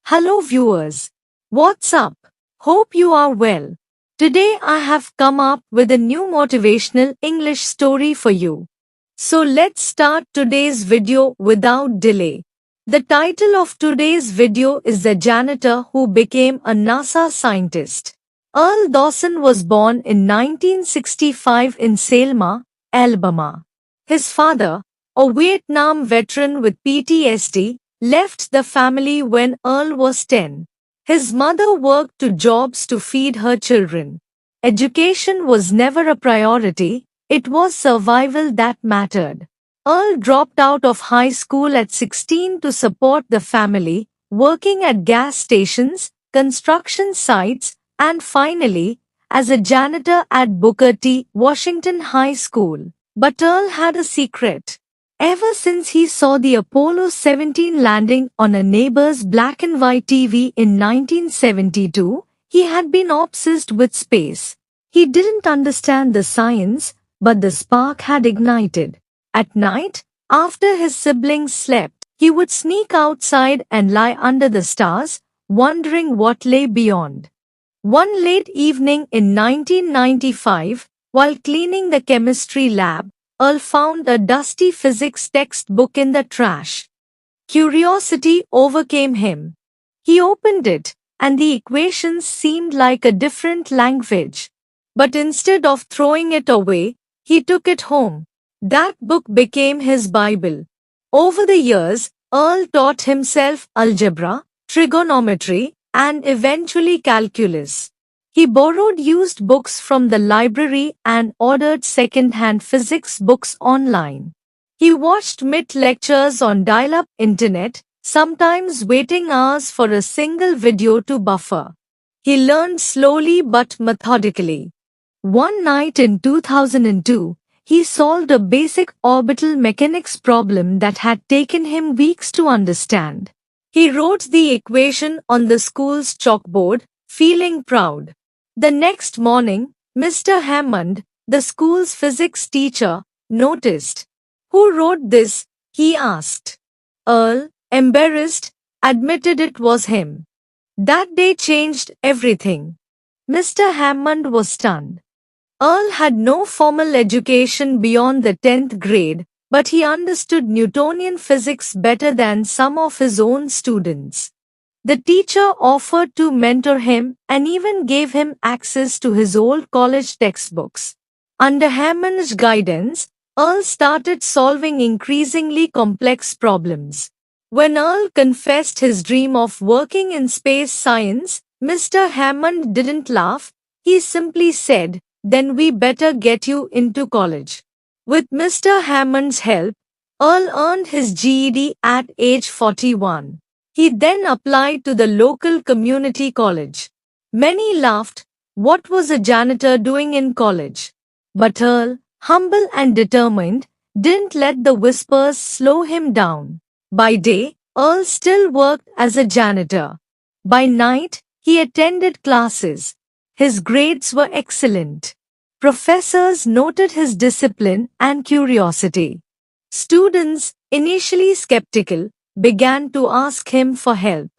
Hello viewers. What's up? Hope you are well. Today I have come up with a new motivational English story for you. So let's start today's video without delay. The title of today's video is The Janitor Who Became a NASA Scientist. Earl Dawson was born in 1965 in Selma, Alabama. His father, a Vietnam veteran with PTSD, left the family when Earl was 10. His mother worked two jobs to feed her children. Education was never a priority, it was survival that mattered. Earl dropped out of high school at 16 to support the family, working at gas stations, construction sites, and finally, as a janitor at Booker T. Washington High School. But Earl had a secret. Ever since he saw the Apollo 17 landing on a neighbor's black and white TV in 1972, he had been obsessed with space. He didn't understand the science, but the spark had ignited. At night, after his siblings slept, he would sneak outside and lie under the stars, wondering what lay beyond. One late evening in 1995, while cleaning the chemistry lab, Earl found a dusty physics textbook in the trash. Curiosity overcame him. He opened it, and the equations seemed like a different language. But instead of throwing it away, he took it home. That book became his Bible. Over the years, Earl taught himself algebra, trigonometry, and eventually calculus. He borrowed used books from the library and ordered second-hand physics books online. He watched MIT lectures on dial-up internet, sometimes waiting hours for a single video to buffer. He learned slowly but methodically. One night in 2002, he solved a basic orbital mechanics problem that had taken him weeks to understand. He wrote the equation on the school's chalkboard, feeling proud. The next morning, Mr. Hammond, the school's physics teacher, noticed. "Who wrote this?" he asked. Earl, embarrassed, admitted it was him. That day changed everything. Mr. Hammond was stunned. Earl had no formal education beyond the 10th grade, but he understood Newtonian physics better than some of his own students. The teacher offered to mentor him and even gave him access to his old college textbooks. Under Hammond's guidance, Earl started solving increasingly complex problems. When Earl confessed his dream of working in space science, Mr. Hammond didn't laugh. He simply said, "Then we better get you into college." With Mr. Hammond's help, Earl earned his GED at age 41. He then applied to the local community college. Many laughed. What was a janitor doing in college? But Earl, humble and determined, didn't let the whispers slow him down. By day, Earl still worked as a janitor. By night, he attended classes. His grades were excellent. Professors noted his discipline and curiosity. Students, initially skeptical, began to ask him for help.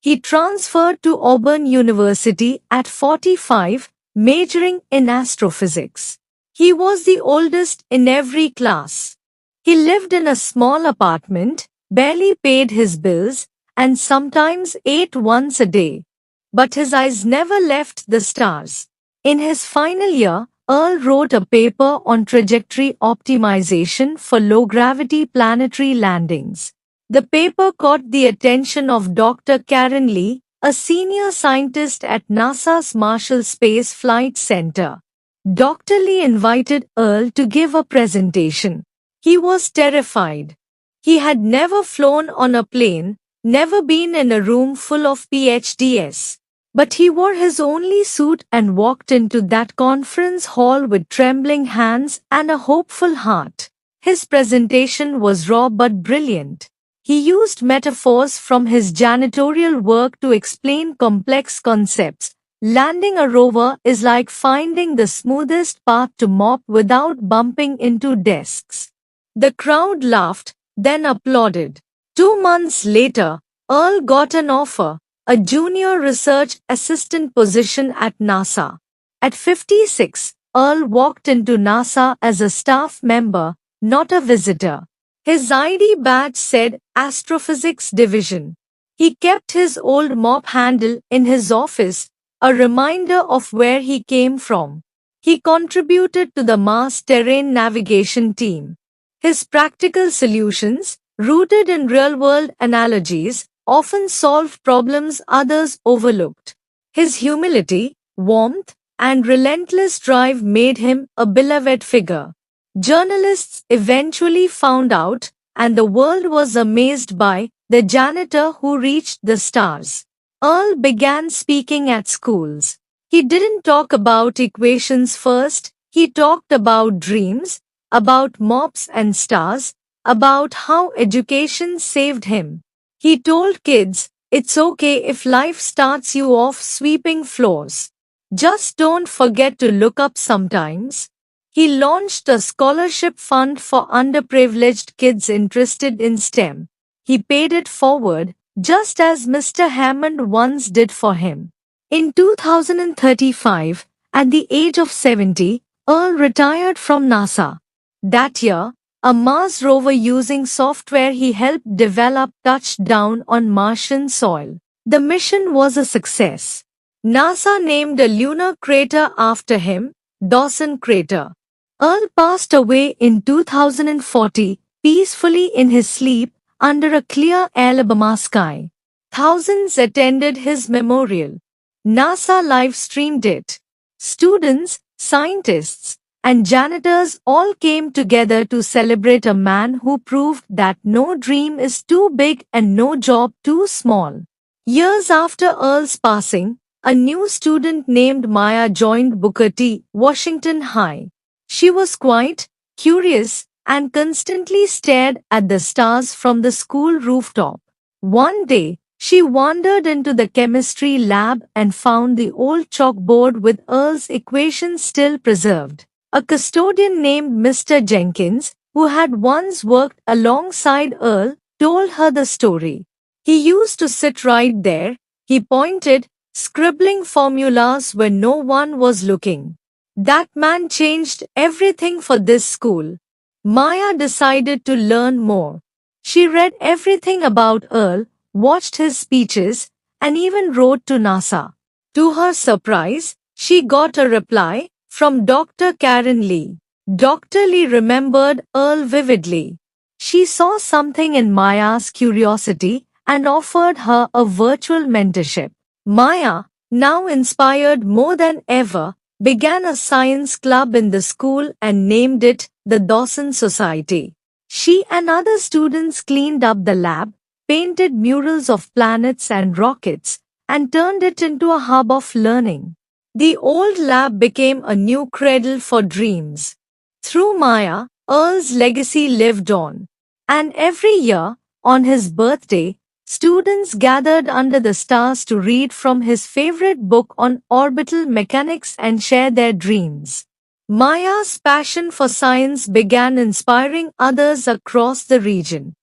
He transferred to Auburn University at 45, majoring in astrophysics. He was the oldest in every class. He lived in a small apartment, barely paid his bills, and sometimes ate once a day. But his eyes never left the stars. In his final year, Earl wrote a paper on trajectory optimization for low-gravity planetary landings. The paper caught the attention of Dr. Karen Lee, a senior scientist at NASA's Marshall Space Flight Center. Dr. Lee invited Earl to give a presentation. He was terrified. He had never flown on a plane, never been in a room full of PhDs. But he wore his only suit and walked into that conference hall with trembling hands and a hopeful heart. His presentation was raw but brilliant. He used metaphors from his janitorial work to explain complex concepts. Landing a rover is like finding the smoothest path to mop without bumping into desks. The crowd laughed, then applauded. 2 months later, Earl got an offer. a junior research assistant position at NASA. At 56, Earl walked into NASA as a staff member, not a visitor. His ID badge said Astrophysics Division. He kept his old mop handle in his office, a reminder of where he came from. He contributed to the Mars terrain navigation team. His practical solutions, rooted in real-world analogies, often solved problems others overlooked. His humility, warmth, and relentless drive made him a beloved figure. Journalists eventually found out, and the world was amazed by, the janitor who reached the stars. Earl began speaking at schools. He didn't talk about equations first, he talked about dreams, about mops and stars, about how education saved him. He told kids, it's okay if life starts you off sweeping floors. Just don't forget to look up sometimes. He launched a scholarship fund for underprivileged kids interested in STEM. He paid it forward, just as Mr. Hammond once did for him. In 2035, at the age of 70, Earl retired from NASA. That year, a Mars rover using software he helped develop touched down on Martian soil. The mission was a success. NASA named a lunar crater after him, Dawson Crater. Earl passed away in 2040, peacefully in his sleep, under a clear Alabama sky. Thousands attended his memorial. NASA live-streamed it. Students, scientists, and janitors all came together to celebrate a man who proved that no dream is too big and no job too small. Years after Earl's passing, a new student named Maya joined Booker T. Washington High. She was quiet, curious, and constantly stared at the stars from the school rooftop. One day, she wandered into the chemistry lab and found the old chalkboard with Earl's equations still preserved. A custodian named Mr. Jenkins, who had once worked alongside Earl, told her the story. He used to sit right there, he pointed, scribbling formulas when no one was looking. That man changed everything for this school. Maya decided to learn more. She read everything about Earl, watched his speeches, and even wrote to NASA. To her surprise, she got a reply from Dr. Karen Lee. Dr. Lee remembered Earl vividly. She saw something in Maya's curiosity and offered her a virtual mentorship. Maya, now inspired more than ever, began a science club in the school and named it the Dawson Society. She and other students cleaned up the lab, painted murals of planets and rockets, and turned it into a hub of learning. The old lab became a new cradle for dreams. Through Maya, Earl's legacy lived on. And every year, on his birthday, students gathered under the stars to read from his favorite book on orbital mechanics and share their dreams. Maya's passion for science began inspiring others across the region.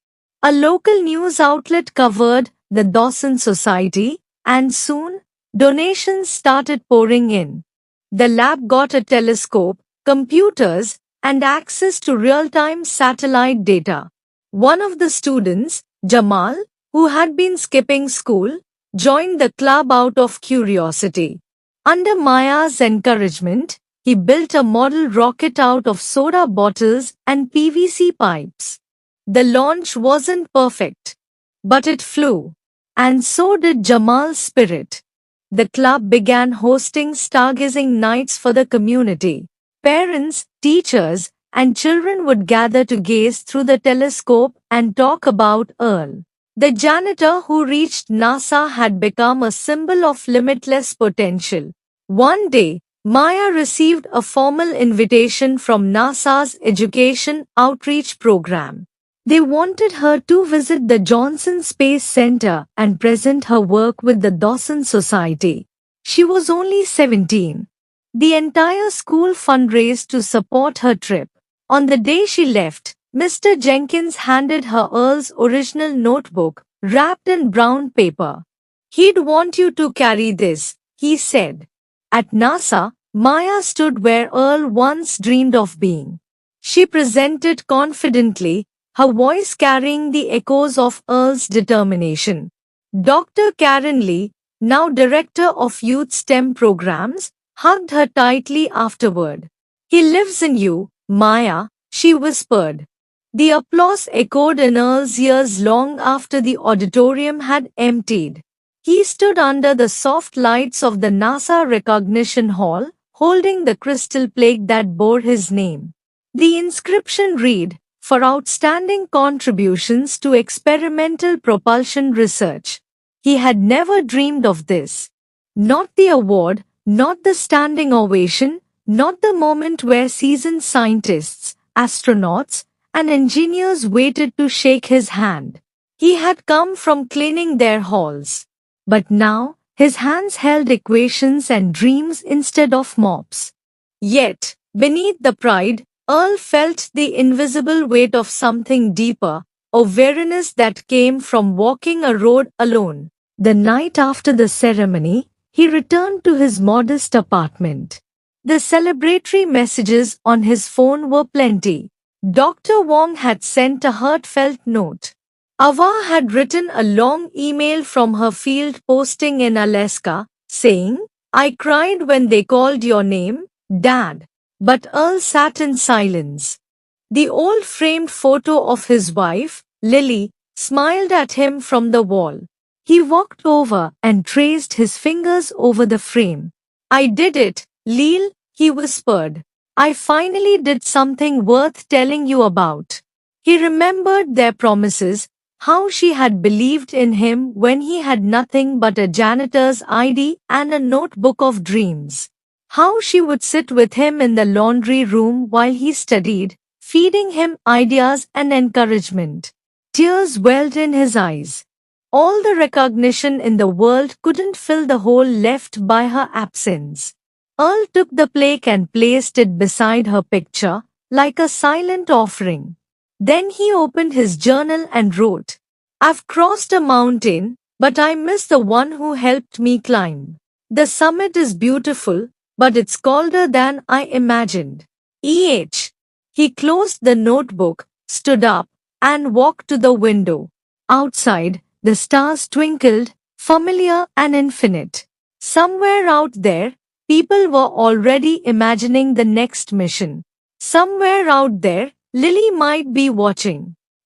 A local news outlet covered the Dawson Society, and soon, donations started pouring in. The lab got a telescope, computers, and access to real-time satellite data. One of the students, Jamal, who had been skipping school, joined the club out of curiosity. Under Maya's encouragement, he built a model rocket out of soda bottles and PVC pipes. The launch wasn't perfect, but it flew. And so did Jamal's spirit. The club began hosting stargazing nights for the community. Parents, teachers, and children would gather to gaze through the telescope and talk about Earl. The janitor who reached NASA had become a symbol of limitless potential. One day, Maya received a formal invitation from NASA's Education Outreach Program. They wanted her to visit the Johnson Space Center and present her work with the Dawson Society. She was only 17. The entire school fundraised to support her trip. On the day she left, Mr. Jenkins handed her Earl's original notebook, wrapped in brown paper. He'd want you to carry this, he said. At NASA, Maya stood where Earl once dreamed of being. She presented confidently, her voice carrying the echoes of Earl's determination. Dr. Karen Lee, now director of youth STEM programs, hugged her tightly afterward. He lives in you, Maya, she whispered. The applause echoed in Earl's ears long after the auditorium had emptied. He stood under the soft lights of the NASA Recognition Hall, holding the crystal plate that bore his name. The inscription read, "For outstanding contributions to experimental propulsion research." He had never dreamed of this. Not the award, not the standing ovation, not the moment where seasoned scientists, astronauts, and engineers waited to shake his hand. He had come from cleaning their halls. But now, his hands held equations and dreams instead of mops. Yet, beneath the pride, Earl felt the invisible weight of something deeper, a weariness that came from walking a road alone. The night after the ceremony, he returned to his modest apartment. The celebratory messages on his phone were plenty. Dr. Wong had sent a heartfelt note. Ava had written a long email from her field posting in Alaska, saying, "I cried when they called your name, Dad." But Earl sat in silence. The old framed photo of his wife, Lily, smiled at him from the wall. He walked over and traced his fingers over the frame. "I did it, Lil," he whispered. "I finally did something worth telling you about." He remembered their promises, how she had believed in him when he had nothing but a janitor's ID and a notebook of dreams. How she would sit with him in the laundry room while he studied, feeding him ideas and encouragement. Tears welled in his eyes. All the recognition in the world couldn't fill the hole left by her absence. Earl took the plaque and placed it beside her picture, like a silent offering. Then he opened his journal and wrote, "I've crossed a mountain, but I miss the one who helped me climb. The summit is beautiful, but it's colder than I imagined. E.H." He closed the notebook, stood up, and walked to the window. Outside, the stars twinkled, familiar and infinite. Somewhere out there, people were already imagining the next mission. Somewhere out there, Lily might be watching.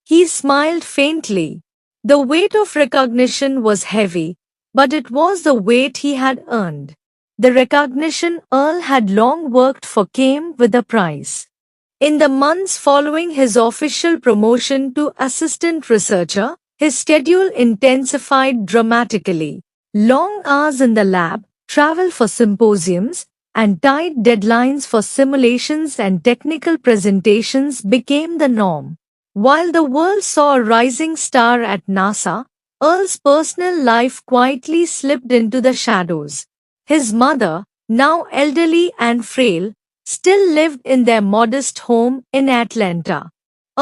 He smiled faintly. The weight of recognition was heavy, but it was the weight he had earned. The recognition Earl had long worked for came with a price. In the months following his official promotion to assistant researcher, his schedule intensified dramatically. Long hours in the lab, travel for symposiums, and tight deadlines for simulations and technical presentations became the norm. While the world saw a rising star at NASA, Earl's personal life quietly slipped into the shadows. His mother, now elderly and frail, still lived in their modest home in Atlanta.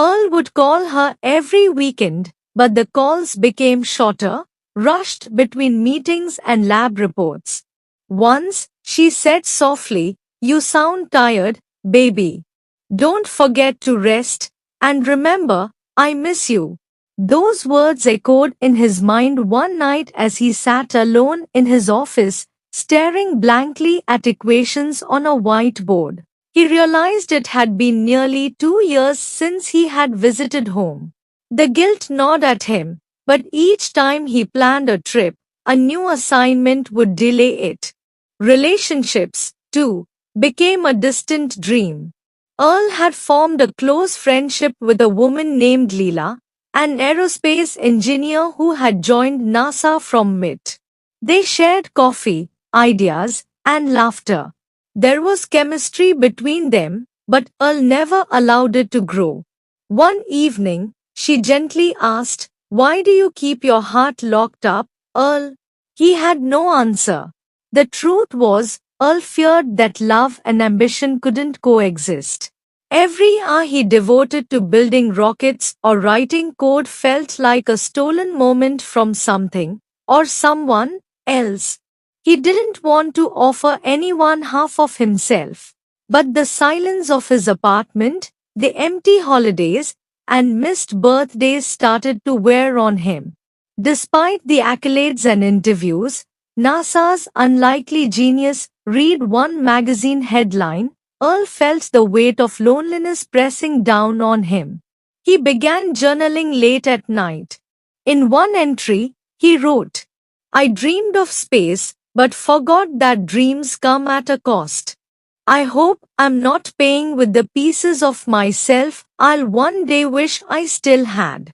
Earl would call her every weekend, but the calls became shorter, rushed between meetings and lab reports. Once, she said softly, "You sound tired, baby. Don't forget to rest, and remember, I miss you." Those words echoed in his mind one night as he sat alone in his office, staring blankly at equations on a whiteboard. He realized it had been nearly 2 years since he had visited home. The guilt gnawed at him, but each time he planned a trip, a new assignment would delay it. Relationships, too, became a distant dream. Earl had formed a close friendship with a woman named Leela, an aerospace engineer who had joined NASA from MIT. They shared coffee, ideas, and laughter. There was chemistry between them, but Earl never allowed it to grow. One evening, she gently asked, "Why do you keep your heart locked up, Earl?" He had no answer. The truth was, Earl feared that love and ambition couldn't coexist. Every hour he devoted to building rockets or writing code felt like a stolen moment from something, or someone else. He didn't want to offer anyone half of himself. But the silence of his apartment, the empty holidays, and missed birthdays started to wear on him. Despite the accolades and interviews, NASA's unlikely genius, read one magazine headline, Earl felt the weight of loneliness pressing down on him. He began journaling late at night. In one entry, he wrote, I dreamed of space, but forgot that dreams come at a cost. I hope I'm not paying with the pieces of myself I'll one day wish I still had.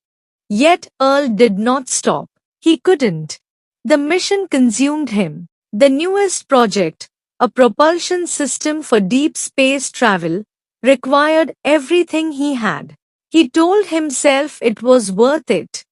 Yet Earl did not stop. He couldn't. The mission consumed him. The newest project, a propulsion system for deep space travel, required everything he had. He told himself it was worth it.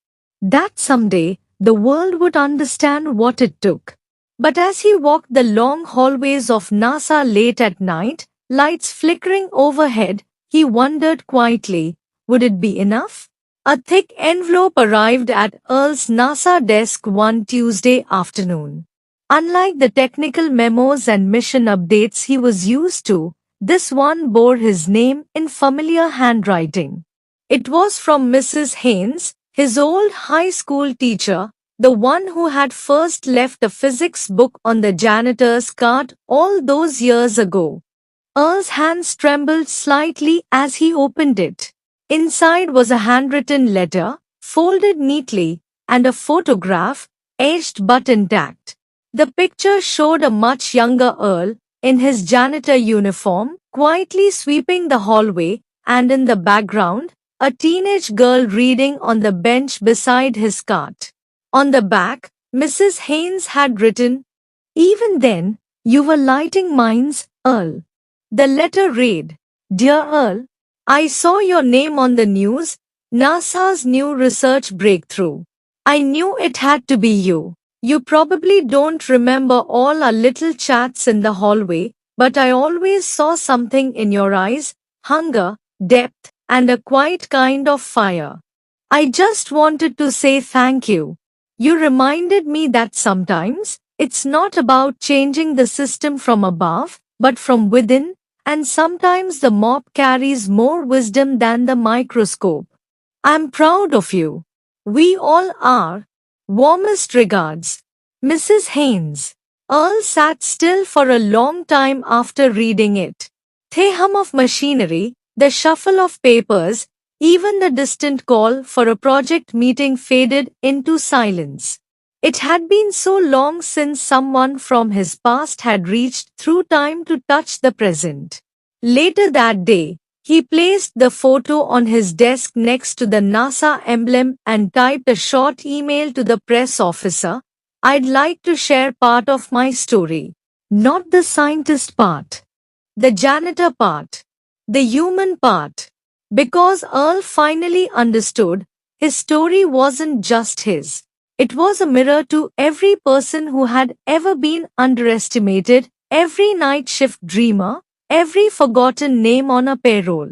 That someday, the world would understand what it took. But as he walked the long hallways of NASA late at night, lights flickering overhead, he wondered quietly, would it be enough? A thick envelope arrived at Earl's NASA desk one Tuesday afternoon. Unlike the technical memos and mission updates he was used to, this one bore his name in familiar handwriting. It was from Mrs. Haynes, his old high school teacher, the one who had first left a physics book on the janitor's cart all those years ago. Earl's hands trembled slightly as he opened it. Inside was a handwritten letter, folded neatly, and a photograph, aged but intact. The picture showed a much younger Earl, in his janitor uniform, quietly sweeping the hallway, and in the background, a teenage girl reading on the bench beside his cart. On the back, Mrs. Haynes had written, Even then, you were lighting mines, Earl. The letter read, Dear Earl, I saw your name on the news, NASA's new research breakthrough. I knew it had to be you. You probably don't remember all our little chats in the hallway, but I always saw something in your eyes, hunger, depth, and a quiet kind of fire. I just wanted to say thank you. You reminded me that sometimes, it's not about changing the system from above, but from within, and sometimes the mop carries more wisdom than the microscope. I'm proud of you. We all are. Warmest regards. Mrs. Haynes. Earl sat still for a long time after reading it. The hum of machinery, the shuffle of papers, even the distant call for a project meeting faded into silence. It had been so long since someone from his past had reached through time to touch the present. Later that day, he placed the photo on his desk next to the NASA emblem and typed a short email to the press officer. I'd like to share part of my story. Not the scientist part. The janitor part. The human part. Because Earl finally understood, his story wasn't just his. It was a mirror to every person who had ever been underestimated, every night shift dreamer, every forgotten name on a payroll.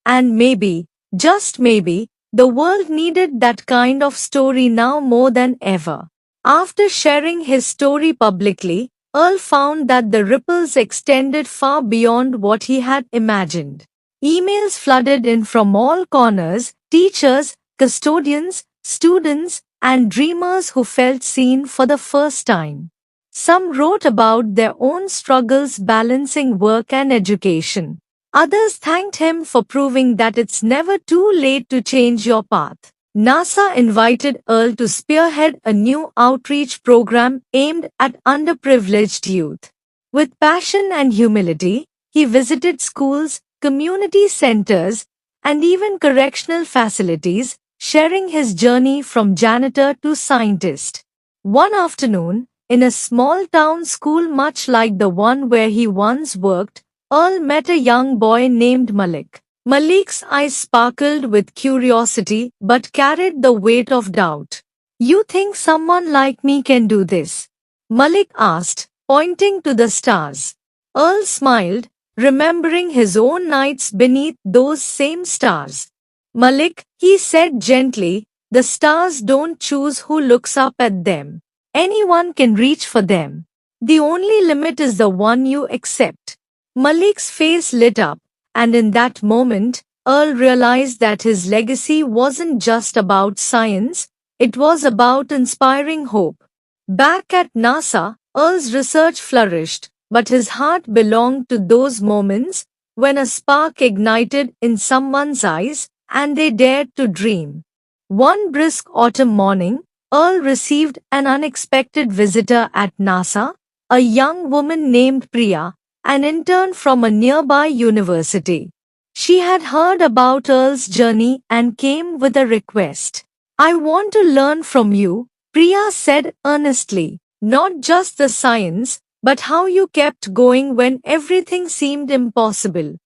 And maybe, just maybe, the world needed that kind of story now more than ever. After sharing his story publicly, Earl found that the ripples extended far beyond what he had imagined. Emails flooded in from all corners, teachers, custodians, students, and dreamers who felt seen for the first time. Some wrote about their own struggles balancing work and education. Others thanked him for proving that it's never too late to change your path. NASA invited Earl to spearhead a new outreach program aimed at underprivileged youth. With passion and humility, he visited schools, community centers, and even correctional facilities, sharing his journey from janitor to scientist. One afternoon, in a small town school much like the one where he once worked, Earl met a young boy named Malik. Malik's eyes sparkled with curiosity but carried the weight of doubt. You think someone like me can do this? Malik asked, pointing to the stars. Earl smiled, remembering his own nights beneath those same stars. Malik, he said gently, the stars don't choose who looks up at them. Anyone can reach for them. The only limit is the one you accept. Malik's face lit up, and in that moment, Earl realized that his legacy wasn't just about science, it was about inspiring hope. Back at NASA, Earl's research flourished, but his heart belonged to those moments when a spark ignited in someone's eyes and they dared to dream. One brisk autumn morning, Earl received an unexpected visitor at NASA, a young woman named Priya, an intern from a nearby university. She had heard about Earl's journey and came with a request. I want to learn from you, Priya said earnestly, not just the science, but how you kept going when everything seemed impossible.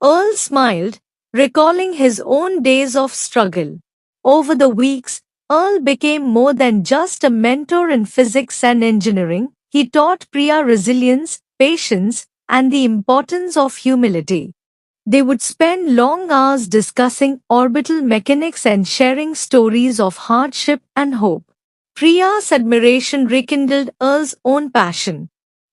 Earl smiled, recalling his own days of struggle. Over the weeks, Earl became more than just a mentor in physics and engineering. He taught Priya resilience, patience, and the importance of humility. They would spend long hours discussing orbital mechanics and sharing stories of hardship and hope. Priya's admiration rekindled Earl's own passion.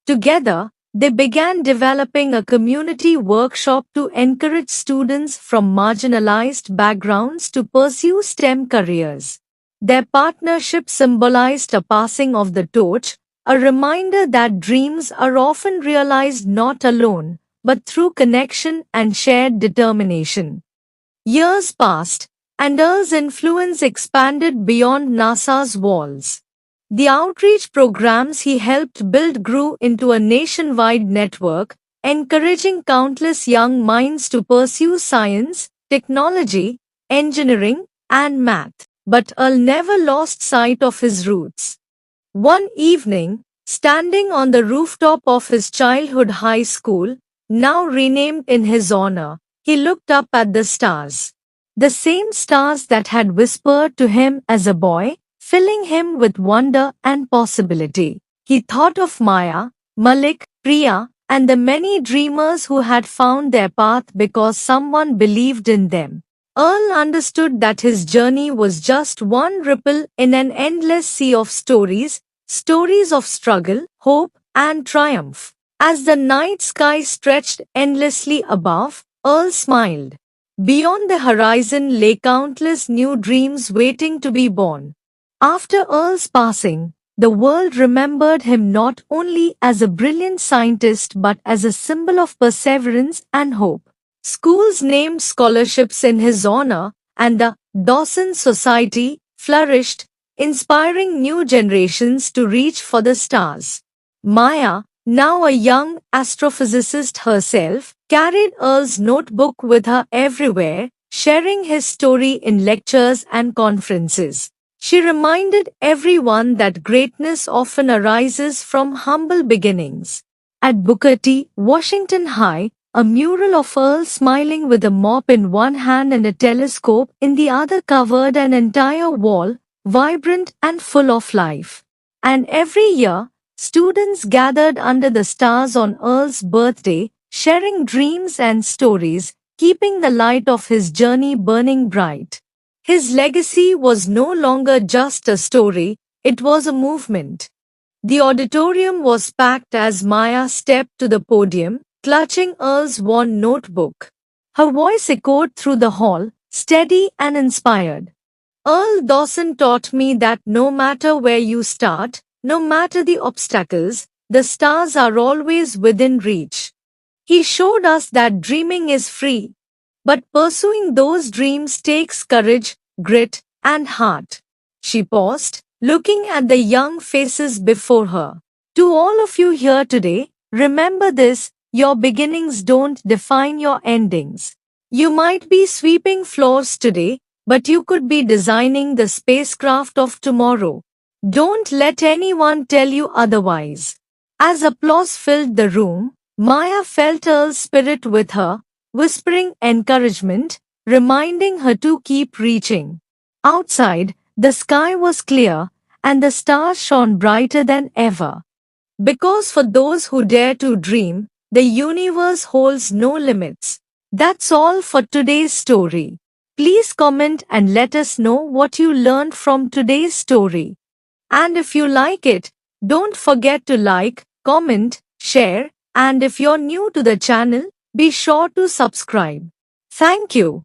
Together, they began developing a community workshop to encourage students from marginalized backgrounds to pursue STEM careers. Their partnership symbolized a passing of the torch, a reminder that dreams are often realized not alone, but through connection and shared determination. Years passed, and Earl's influence expanded beyond NASA's walls. The outreach programs he helped build grew into a nationwide network, encouraging countless young minds to pursue science, technology, engineering, and math. But Earl never lost sight of his roots. One evening, standing on the rooftop of his childhood high school, now renamed in his honor, he looked up at the stars. The same stars that had whispered to him as a boy, filling him with wonder and possibility. He thought of Maya, Malik, Priya, and the many dreamers who had found their path because someone believed in them. Earl understood that his journey was just one ripple in an endless sea of stories, stories of struggle, hope, and triumph. As the night sky stretched endlessly above, Earl smiled. Beyond the horizon lay countless new dreams waiting to be born. After Earl's passing, the world remembered him not only as a brilliant scientist but as a symbol of perseverance and hope. Schools named scholarships in his honor, and the Dawson Society flourished, inspiring new generations to reach for the stars. Maya, now a young astrophysicist herself, carried Earl's notebook with her everywhere, sharing his story in lectures and conferences. She reminded everyone that greatness often arises from humble beginnings. At Booker T. Washington High, a mural of Earl smiling with a mop in one hand and a telescope in the other covered an entire wall, vibrant and full of life. And every year, students gathered under the stars on Earl's birthday, sharing dreams and stories, keeping the light of his journey burning bright. His legacy was no longer just a story, it was a movement. The auditorium was packed as Maya stepped to the podium, clutching Earl's worn notebook. Her voice echoed through the hall, steady and inspired. Earl Dawson taught me that no matter where you start, no matter the obstacles, the stars are always within reach. He showed us that dreaming is free, but pursuing those dreams takes courage, grit, and heart. She paused, looking at the young faces before her. To all of you here today, remember this, your beginnings don't define your endings. You might be sweeping floors today, but you could be designing the spacecraft of tomorrow. Don't let anyone tell you otherwise. As applause filled the room, Maya felt Earl's spirit with her, whispering encouragement, reminding her to keep reaching. Outside, the sky was clear, and the stars shone brighter than ever. Because for those who dare to dream, the universe holds no limits. That's all for today's story. Please comment and let us know what you learned from today's story. And if you like it, don't forget to like, comment, share, and if you're new to the channel, be sure to subscribe. Thank you.